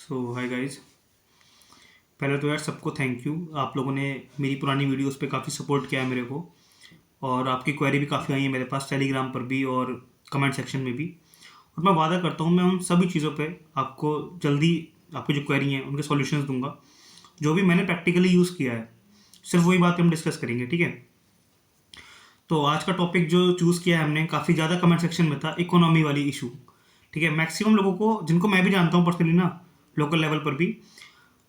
Hi guys. पहले तो यार सबको थैंक यू। आप लोगों ने मेरी पुरानी वीडियोस पे काफ़ी सपोर्ट किया है मेरे को, और आपकी क्वेरी भी काफ़ी आई है मेरे पास टेलीग्राम पर भी और कमेंट सेक्शन में भी। और मैं वादा करता हूँ मैं उन सभी चीज़ों पे आपको जल्दी आपकी जो क्वेरी हैं उनके सॉल्यूशंस दूंगा, जो भी मैंने प्रैक्टिकली यूज़ किया है। सिर्फ वही बातें हम डिस्कस करेंगे, ठीक है। तो आज का टॉपिक जो चूज़ किया है हमने, काफ़ी ज़्यादा कमेंट सेक्शन में था, इकोनॉमी वाली इशू। ठीक है, मैक्सिमम लोगों को, जिनको मैं भी जानता हूँ पर्सनली ना, लोकल लेवल पर भी,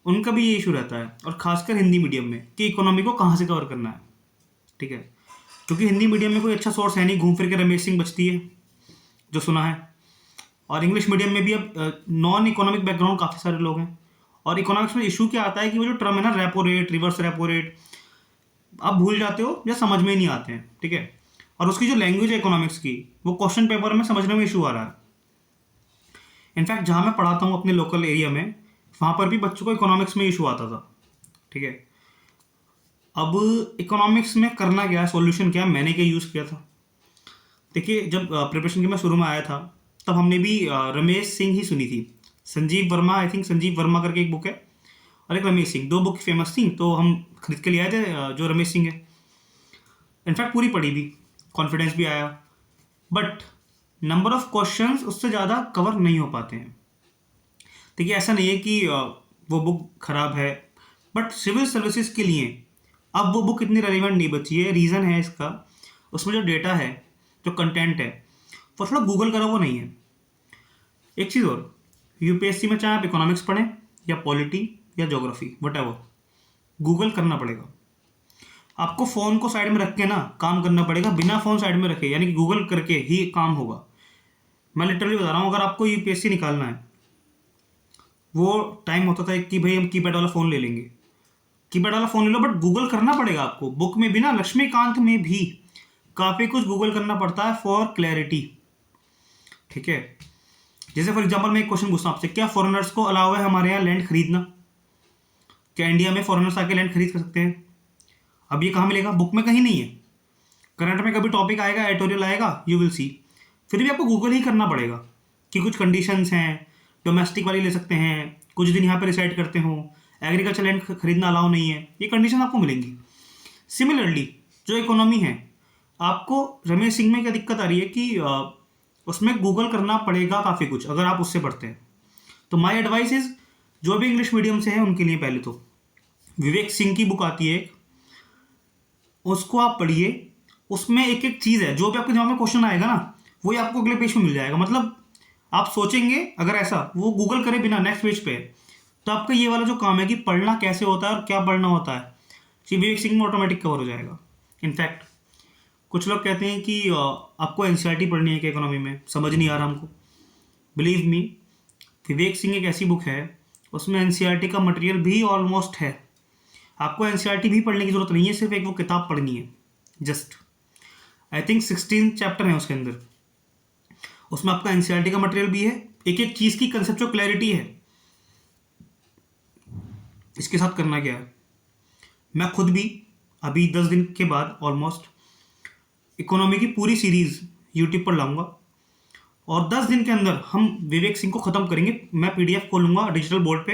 उनका भी ये इशू रहता है, और खासकर हिंदी मीडियम में, कि इकोनॉमी को कहाँ से कवर करना है। ठीक है, क्योंकि हिंदी मीडियम में कोई अच्छा सोर्स है नहीं, घूम फिर के रमेश सिंह बचती है जो सुना है। और इंग्लिश मीडियम में भी अब नॉन इकोनॉमिक बैकग्राउंड काफ़ी सारे लोग हैं। और इकोनॉमिक्स में इशू क्या आता है कि वो जो टर्म है ना, repo rate, reverse repo rate, आप भूल जाते हो या समझ में ही नहीं आते हैं। ठीक है, और उसकी जो लैंग्वेज है इकोनॉमिक्स की, वो क्वेश्चन पेपर में समझने में इशू आ रहा है। इनफैक्ट जहाँ मैं पढ़ाता हूँ अपने लोकल एरिया में, वहाँ पर भी बच्चों को इकोनॉमिक्स में इशू आता था। ठीक है, अब इकोनॉमिक्स में करना क्या है, सॉल्यूशन क्या है, मैंने क्या यूज़ किया था। देखिए, जब प्रिपरेशन के मैं शुरू में आया था, तब हमने भी रमेश सिंह ही सुनी थी। संजीव वर्मा, आई थिंक संजीव वर्मा करके एक बुक है, और एक रमेश सिंह, दो बुक फेमस थी, तो हम खरीद के ले आए थे जो रमेश सिंह है। इनफैक्ट पूरी पढ़ी भी, कॉन्फिडेंस भी आया, बट नंबर ऑफ क्वेश्चंस उससे ज़्यादा कवर नहीं हो पाते हैं। देखिए, ऐसा नहीं है कि वो बुक खराब है, बट सिविल सर्विसेज के लिए अब वो बुक इतनी रेलिवेंट नहीं बची है। रीज़न है इसका, उसमें जो डेटा है, जो कंटेंट है, वो थोड़ा गूगल करा वो नहीं है। एक चीज़ और, यूपीएससी में चाहे आप इकोनॉमिक्स पढ़ें या पॉलिटी या ज्योग्राफी, वट गूगल करना पड़ेगा। आपको फ़ोन को साइड में रख के ना काम करना पड़ेगा, बिना फ़ोन साइड में रखे, यानी कि गूगल करके ही काम होगा। मैं लिटरली बता रहा हूँ, अगर आपको यूपीएससी निकालना है, वो टाइम होता था कि भाई हम कीपैड वाला फ़ोन ले लेंगे, कीपैड वाला फ़ोन ले लो, बट गूगल करना पड़ेगा आपको। बुक में भी ना, लक्ष्मीकांत में भी काफ़ी कुछ गूगल करना पड़ता है फॉर क्लैरिटी। ठीक है, जैसे फॉर एग्जांपल मैं एक क्वेश्चन पूछता हूँ आपसे, क्या फॉरेनर्स को अलाउ है हमारे यहाँ लैंड खरीदना? क्या इंडिया में फॉरेनर्स आके लैंड खरीद कर सकते हैं? अब ये कहाँ मिलेगा? बुक में कहीं नहीं है। करंट में कभी टॉपिक आएगा, एडिटोरियल आएगा, यू विल सी। फिर भी आपको गूगल ही करना पड़ेगा कि कुछ कंडीशंस हैं, डोमेस्टिक वाली ले सकते हैं, कुछ दिन यहाँ पर रिसाइड करते हो, एग्रीकल्चर लैंड खरीदना अलाउ नहीं है, ये कंडीशन आपको मिलेंगी। सिमिलरली जो इकोनॉमी है, आपको रमेश सिंह में क्या दिक्कत आ रही है कि उसमें गूगल करना पड़ेगा काफ़ी कुछ, अगर आप उससे पढ़ते हैं। तो माय एडवाइस इज, जो भी इंग्लिश मीडियम से है उनके लिए पहले तो विवेक सिंह की बुक आती है एक, उसको आप पढ़िए। उसमें एक एक चीज़ है, जो भी आपके दिमाग में क्वेश्चन आएगा ना, वही आपको अगले पेज में मिल जाएगा। मतलब आप सोचेंगे, अगर ऐसा वो गूगल करे बिना नेक्स्ट पेज पे, तो आपका ये वाला जो काम है कि पढ़ना कैसे होता है और क्या पढ़ना होता है, ये विवेक सिंह में ऑटोमेटिक कवर हो जाएगा। इनफैक्ट कुछ लोग कहते हैं कि आपको एनसीईआरटी पढ़नी है कि इकोनॉमी में, समझ नहीं आ रहा हमको। बिलीव मी, विवेक सिंह एक ऐसी बुक है, उसमें एनसीईआरटी का मटेरियल भी ऑलमोस्ट है। आपको एनसीईआरटी भी पढ़ने की ज़रूरत नहीं है, सिर्फ एक वो किताब पढ़नी है। जस्ट आई थिंक 16 चैप्टर हैं उसके अंदर, उसमें आपका एनसीईआरटी का मटेरियल भी है, एक एक चीज़ की कंसेप्चुअल क्लैरिटी है। इसके साथ करना क्या है, मैं खुद भी अभी 10 दिन के बाद ऑलमोस्ट इकोनॉमी की पूरी सीरीज़ यूट्यूब पर लाऊंगा, और 10 दिन के अंदर हम विवेक सिंह को ख़त्म करेंगे। मैं पीडीएफ खोलूंगा डिजिटल बोर्ड पे,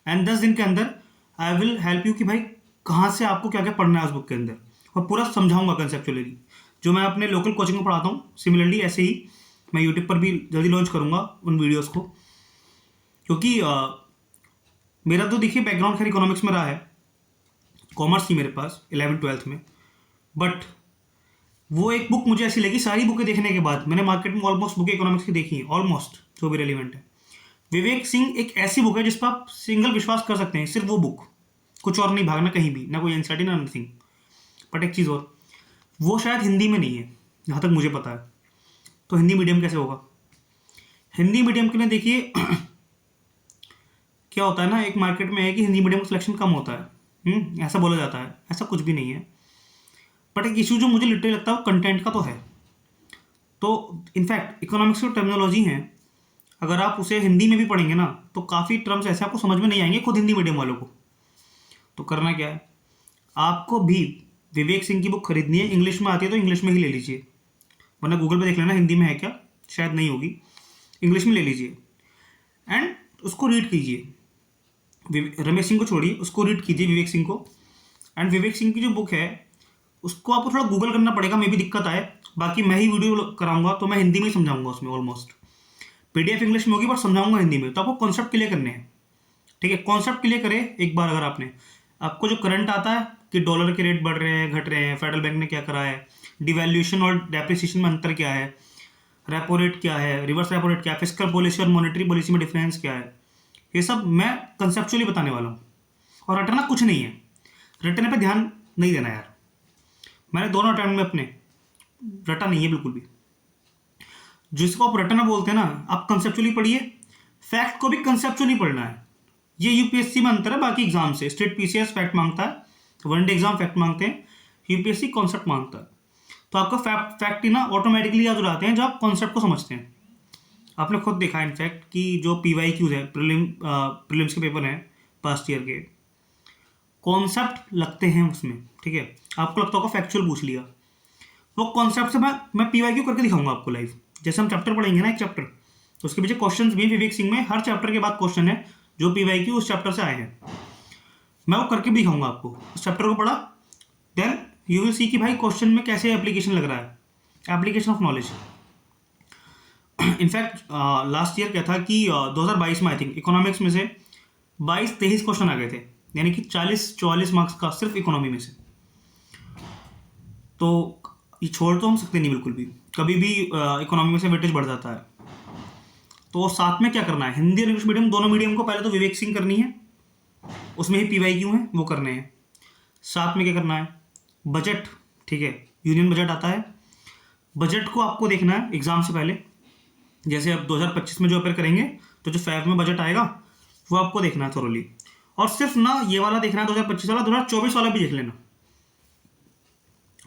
एंड 10 दिन के अंदर आई विल हेल्प यू कि भाई कहाँ से आपको क्या क्या पढ़ना है उस बुक के अंदर, और पूरा समझाऊंगा कंसेप्चुअली, जो मैं अपने लोकल कोचिंग में पढ़ाता हूँ। सिमिलरली ऐसे ही मैं यूट्यूब पर भी जल्दी लॉन्च करूँगा उन वीडियोज़ को, क्योंकि मेरा तो देखिए बैकग्राउंड खैर इकोनॉमिक्स में रहा है, कॉमर्स थी मेरे पास 11th-12th में, बट वो एक बुक मुझे ऐसी लगी, सारी बुकें देखने के बाद मैंने मार्केट में ऑलमोस्ट बुकें इकोनॉमिक्स की देखी हैं, ऑलमोस्ट जो भी रेलिवेंट है। विवेक सिंह एक ऐसी बुक है जिस पर आप सिंगल विश्वास कर सकते हैं, सिर्फ वो बुक, कुछ और नहीं, भागना कहीं भी, ना कोई एनसीईआरटी ना नथिंग। बट एक चीज़ और, वो शायद हिंदी में नहीं है जहाँ तक मुझे पता है। तो हिंदी मीडियम कैसे होगा? हिंदी मीडियम के लिए देखिए क्या होता है ना, एक मार्केट में है कि हिंदी मीडियम का सिलेक्शन कम होता है, ऐसा बोला जाता है, ऐसा कुछ भी नहीं है। बट एक इशू जो मुझे लिटरली लगता है वो कंटेंट का तो है। तो इनफैक्ट इकोनॉमिक्स की टर्मिनोलॉजी है, अगर आप उसे हिंदी में भी पढ़ेंगे ना, तो काफ़ी टर्म्स ऐसे आपको समझ में नहीं आएंगे खुद हिंदी मीडियम वालों को। तो करना क्या है, आपको भी विवेक सिंह की बुक खरीदनी है, इंग्लिश में आती है तो इंग्लिश में ही ले लीजिए, वरना गूगल पे देख लेना हिंदी में है क्या, शायद नहीं होगी, इंग्लिश में ले लीजिए। एंड उसको रीड कीजिए। रमेश सिंह को छोड़िए, उसको रीड कीजिए, विवेक सिंह को। एंड विवेक सिंह की जो बुक है उसको आपको थोड़ा गूगल करना पड़ेगा, मे भी दिक्कत आए। बाकी मैं ही वीडियो कराऊंगा तो मैं हिंदी में ही समझाऊंगा उसमें ऑलमोस्ट। पीडीएफ इंग्लिश में होगी बट समझाऊंगा हिंदी में, तो आपको कॉन्सेप्ट क्लियर करने हैं। ठीक है, कॉन्सेप्ट क्लियर करें एक बार। अगर आपको जो करंट आता है कि डॉलर के रेट बढ़ रहे हैं, घट रहे हैं, फेडरल बैंक ने क्या करा है, डिवैल्यूएशन और डेप्रिसिएशन में अंतर क्या है, रेपो रेट क्या है, रिवर्स रेपो रेट क्या है, फिस्कल पॉलिसी और मॉनेटरी पॉलिसी में डिफरेंस क्या है, ये सब मैं कंसेप्चुअली बताने वाला हूँ। और रटना कुछ नहीं है, रटने पे ध्यान नहीं देना यार। मैंने दोनों अटेम्प्ट में अपने रटा नहीं है बिल्कुल भी। जिसको आप रटना बोलते हैं ना, आप कंसेप्चुअली पढ़िए, फैक्ट को भी कंसेप्चुअली पढ़ना है। ये यूपीएससी में अंतर है बाकी एग्जाम से। स्टेट पीसीएस फैक्ट मांगता है, वनडे एग्जाम फैक्ट मांगते हैं, यूपीएससी कॉन्सेप्ट मांगता है। तो आपका फैक्ट ही ना ऑटोमेटिकली याद हो जाते हैं जब आप कॉन्सेप्ट को समझते हैं। आपने खुद देखा इनफैक्ट कि जो PYQs है, प्रीलिम्स के पेपर हैं पास्ट ईयर के, कॉन्सेप्ट लगते हैं उसमें। ठीक है, आपको लगता होगा फैक्चुअल पूछ लिया, वो कॉन्सेप्ट से मैं PYQ करके दिखाऊंगा आपको लाइव। जैसे हम चैप्टर पढ़ेंगे ना एक चैप्टर, तो उसके पीछे क्वेश्चन भी विवेक सिंह में हर चैप्टर के बाद क्वेश्चन है जो PYQ उस चैप्टर से आए हैं, मैं वो करके भी दिखाऊंगा आपको। उस चैप्टर को पढ़ा, देन यू विल सी कि भाई क्वेश्चन में कैसे एप्लीकेशन लग रहा है, application of knowledge. In fact last year क्या था कि 2022 में आई थिंक इकोनॉमिक्स में से 22-23 क्वेश्चन आ गए थे, यानी कि 40-44 मार्क्स का सिर्फ इकोनॉमी में से। तो ये छोड़ तो हम सकते नहीं बिल्कुल भी, कभी भी इकोनॉमी में से वेटेज बढ़ जाता है। तो साथ में क्या करना है, हिंदी और इंग्लिश मीडियम दोनों मीडियम को पहले तो विवेक सिंह करनी है, उसमें ही PYQ हैं वो करने हैं। साथ में क्या करना है, बजट। ठीक है, यूनियन बजट आता है, बजट को आपको देखना है एग्जाम से पहले। जैसे अब 2025 में जो अपेयर करेंगे तो जो फैब में बजट आएगा वो आपको देखना है थोरोली। और सिर्फ ना ये वाला देखना है 2025 वाला, 2024 वाला भी देख लेना।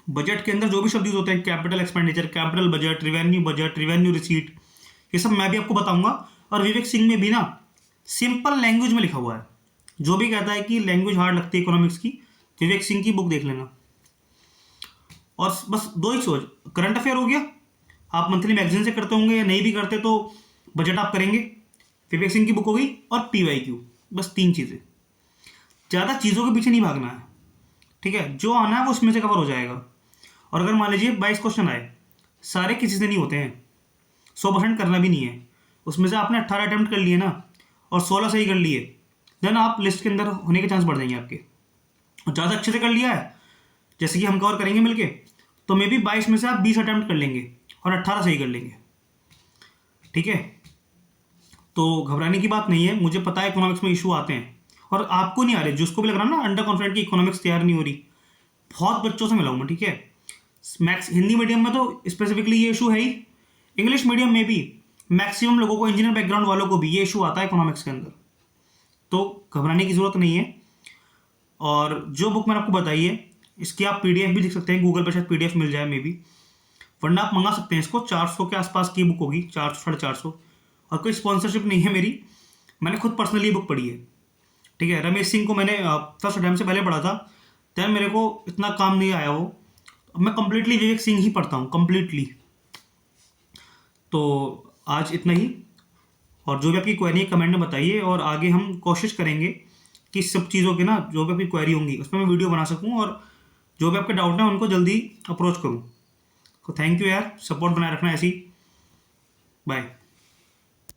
बजट के अंदर जो भी शब्द यूज होते हैं, capital expenditure, capital budget, revenue receipt, ये सब मैं भी आपको बताऊंगा। और विवेक सिंह में भी ना सिंपल लैंग्वेज में लिखा हुआ है। जो भी कहता है कि लैंग्वेज हार्ड लगती है इकोनॉमिक्स की, विवेक सिंह की बुक देख लेना। और बस दो ही सोच, करंट अफेयर हो गया, आप मंथली मैगजीन से करते होंगे या नहीं भी करते तो बजट आप करेंगे, विवेक सिंह की बुक हो गई, और PYQ, बस 3 चीज़ें। ज़्यादा चीज़ों के पीछे नहीं भागना है। ठीक है, जो आना है वो उसमें से कवर हो जाएगा। और अगर मान लीजिए 22 क्वेश्चन आए, सारे किसी से नहीं होते हैं, 100% करना भी नहीं है, उसमें से आपने 18 अटैम्प्ट कर लिए ना और 16 सही कर लिए, देन आप लिस्ट के अंदर होने के चांस बढ़ जाएंगे आपके। और ज़्यादा अच्छे से कर लिया है, जैसे कि हम कवर करेंगे मिलके, तो मे बी 22 में से आप 20 अटैम्प्ट कर लेंगे और 18 सही कर लेंगे। ठीक है, तो घबराने की बात नहीं है। मुझे पता है इकोनॉमिक्स में इशू आते हैं, और आपको नहीं आ रहे, जिसको भी लग रहा है ना अंडर कॉन्फिडेंट की इकोनॉमिक्स तैयार नहीं हो रही, बहुत बच्चों से मिला हूँ मैं। ठीक है, मैक्स हिंदी मीडियम में तो स्पेसिफिकली ये इशू है ही, इंग्लिश मीडियम में भी मैक्सिमम लोगों को, इंजीनियर बैकग्राउंड वालों को भी ये इशू आता है इकोनॉमिक्स के अंदर। तो घबराने की जरूरत नहीं है। और जो बुक मैंने आपको बताई है, इसकी आप PDF भी लिख सकते हैं, गूगल पर शायद PDF मिल जाए मे बी, वरना आप मंगा सकते हैं इसको। 400 के आसपास की बुक होगी, 400-450। और कोई स्पॉन्सरशिप नहीं है मेरी, मैंने खुद पर्सनली बुक पढ़ी है। ठीक है, रमेश सिंह को मैंने फर्स्ट अटैम्प्ट से पहले पढ़ा था, तब मेरे को इतना काम नहीं आया वो। मैं कंप्लीटली विवेक सिंह ही पढ़ता हूँ, कंप्लीटली। तो आज इतना ही, और जो भी आपकी क्वेरी है कमेंट में बताइए, और आगे हम कोशिश करेंगे कि सब चीज़ों के ना जो भी आपकी क्वेरी होंगी उस पर मैं वीडियो बना सकूँ, और जो भी आपके डाउट हैं उनको जल्दी अप्रोच करूँ। तो थैंक यू यार, सपोर्ट बनाए रखना ऐसी। बाय।